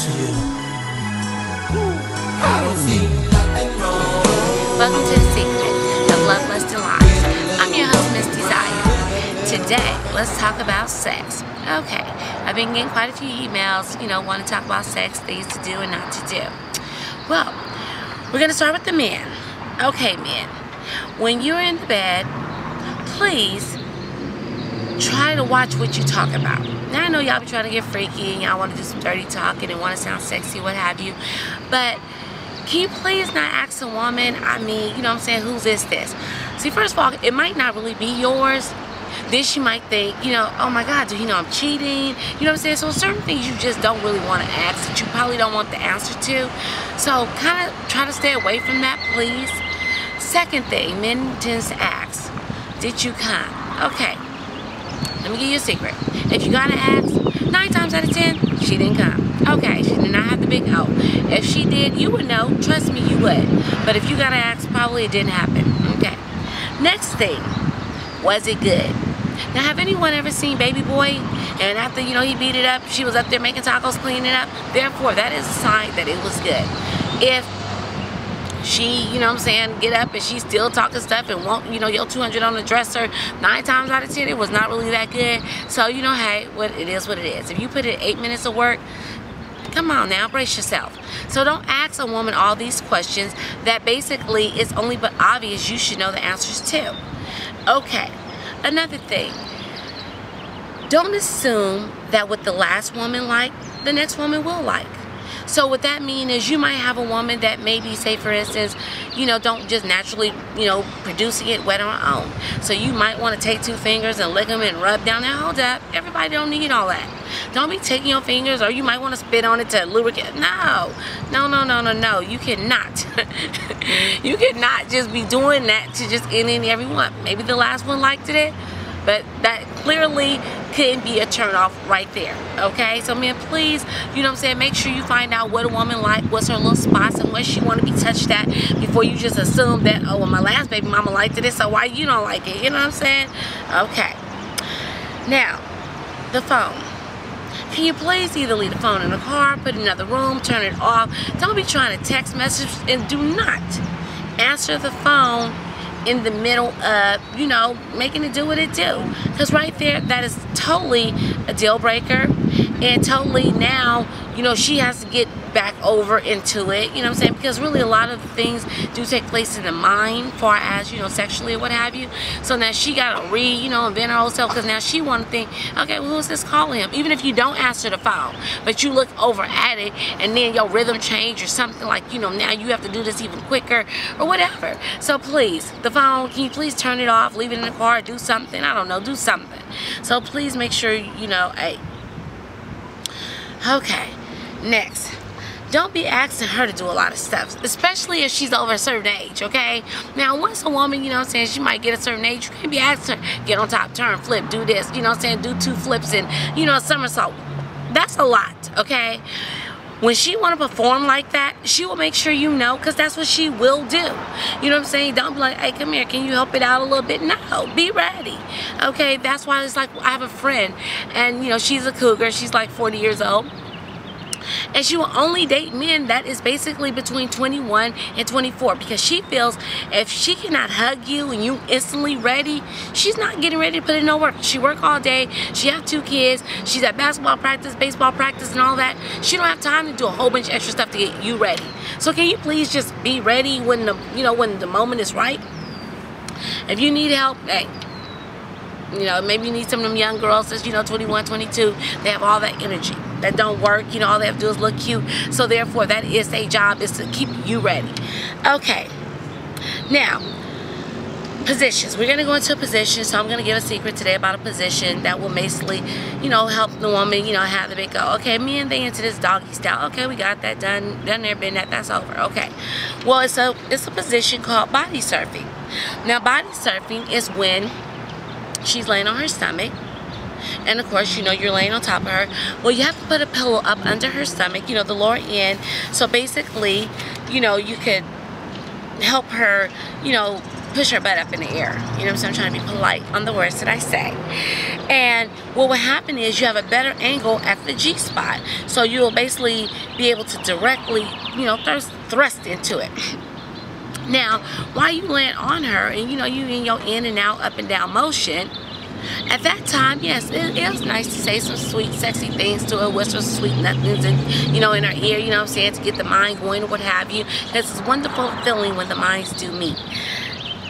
to you. I don't see nothing wrong. Welcome to The Secret of Love, Lust, and Lies. I'm your host, Miss Desire. Today, let's talk about sex. Okay, I've been getting quite a few emails, want to talk about sex, things to do and not to do. Well, we're going to start with the men. Okay, men. When you're in the bed, please try to watch what you talk about. Now, I know y'all be trying to get freaky and y'all want to do some dirty talking and want to sound sexy, what have you. But can you please not ask a woman, whose is this? See, first of all, it might not really be yours. Then she might think, oh my God, do you know I'm cheating? You know what I'm saying? So certain things you just don't really want to ask that you probably don't want the answer to. So kind of try to stay away from that, please. Second thing, men tend to ask, did you come? Okay, let me give you a secret. If you gotta ask, 9 times out of 10, she didn't come. Okay, she did not have the big O. If she did, you would know. Trust me, you would. But if you gotta ask, probably it didn't happen. Okay. Next thing, was it good? Now, have anyone ever seen Baby Boy? And after, he beat it up, she was up there making tacos, cleaning it up. Therefore, that is a sign that it was good. If she, get up and she's still talking stuff and won't, your 200 on the dresser, 9 times out of 10, it was not really that good. So, hey, it is what it is. If you put in 8 minutes of work, come on now, brace yourself. So don't ask a woman all these questions that basically it's only but obvious you should know the answers to. Okay, another thing. Don't assume that what the last woman liked, the next woman will like. So what that means is you might have a woman that maybe, say for instance, don't just naturally, producing it wet on her own. So you might want to take 2 fingers and lick them and rub down there. Hold up, everybody don't need all that. Don't be taking your fingers, or you might want to spit on it to lubricate. No. You cannot. You cannot just be doing that to just any and everyone. Maybe the last one liked it, but that clearly couldn't be a turn off right there. Okay, so man, please, make sure you find out what a woman like, what's her little spots, and what she want to be touched at before you just assume that, oh, well, my last baby mama liked it, so why you don't like it? You know what I'm saying? Okay. Now, the phone. Can you please either leave the phone in the car, put it in another room, turn it off? Don't be trying to text message, and do not answer the phone in the middle of, making it do what it do. Because right there, that is totally a deal breaker. And totally now, she has to get back over into it, because really a lot of things do take place in the mind, far as, sexually or what have you. So now she got to invent her whole self, because now she want to think, okay, well, who's this calling him? Even if you don't answer the phone, but you look over at it, and then your rhythm change or something like, now you have to do this even quicker or whatever. So please, the phone, can you please turn it off, leave it in the car, do something, I don't know, do something. So please make sure, hey. Okay, next. Don't be asking her to do a lot of stuff, especially if she's over a certain age, okay? Now, once a woman, she might get a certain age, you can't be asking her, get on top, turn, flip, do this, do 2 flips and, a somersault. That's a lot, okay? When she want to perform like that, she will make sure because that's what she will do. You know what I'm saying? Don't be like, hey, come here, can you help it out a little bit? No, be ready, okay? That's why it's like, I have a friend, and, she's a cougar. She's like 40 years old. And she will only date men that is basically between 21 and 24, because she feels if she cannot hug you and you instantly ready, she's not getting ready to put in no work. She work all day, she have 2 kids, she's at basketball practice, baseball practice and all that. She don't have time to do a whole bunch of extra stuff to get you ready. So can you please just be ready when the when the moment is right? If you need help, hey, maybe you need some of them young girls that's 21, 22, they have all that energy. That don't work, all they have to do is look cute. So therefore, that is their job, is to keep you ready. Okay. Now, positions. We're going to go into a position, so I'm going to give a secret today about a position that will basically, help the woman, have the big go. Okay, me and they into this doggy style. Okay, we got that done there, been that, that's over. Okay. Well, it's a position called body surfing. Now, body surfing is when she's laying on her stomach. And of course, you're laying on top of her. Well, you have to put a pillow up under her stomach, the lower end. So basically, you could help her, push her butt up in the air. You know what I'm saying? I'm trying to be polite on the words that I say. And what will happen is you have a better angle at the G spot. So you'll basically be able to directly, you know, thrust into it. Now, while you land on her and, you know, you in your in and out, up and down motion, at that time, yes, it is nice to say some sweet, sexy things to her, whisper sweet nothings, and, you know, in her ear, you know what I'm saying, to get the mind going or what have you. It's a wonderful feeling when the minds do meet.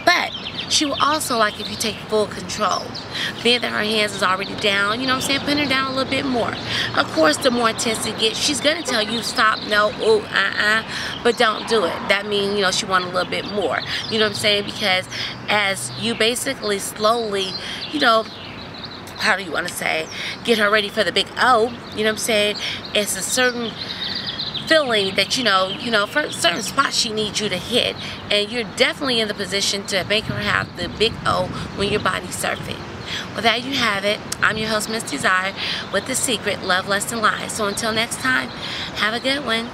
But she will also like if you take full control. Being that her hands is already down, you know what I'm saying, pin her down a little bit more. Of course, the more intense it gets, she's going to tell you stop, no, ooh, but don't do it. That means, you know, she wants a little bit more. You know what I'm saying? Because as you basically slowly, you know, how do you want to say, get her ready for the big O, you know what I'm saying, it's a certain feeling that, you know, for certain spots she needs you to hit, and you're definitely in the position to make her have the big O when your body's surfing. Well, there you have it. I'm your host, Miss Desire, with The Secret, Love Less Than Lies. So until next time, have a good one.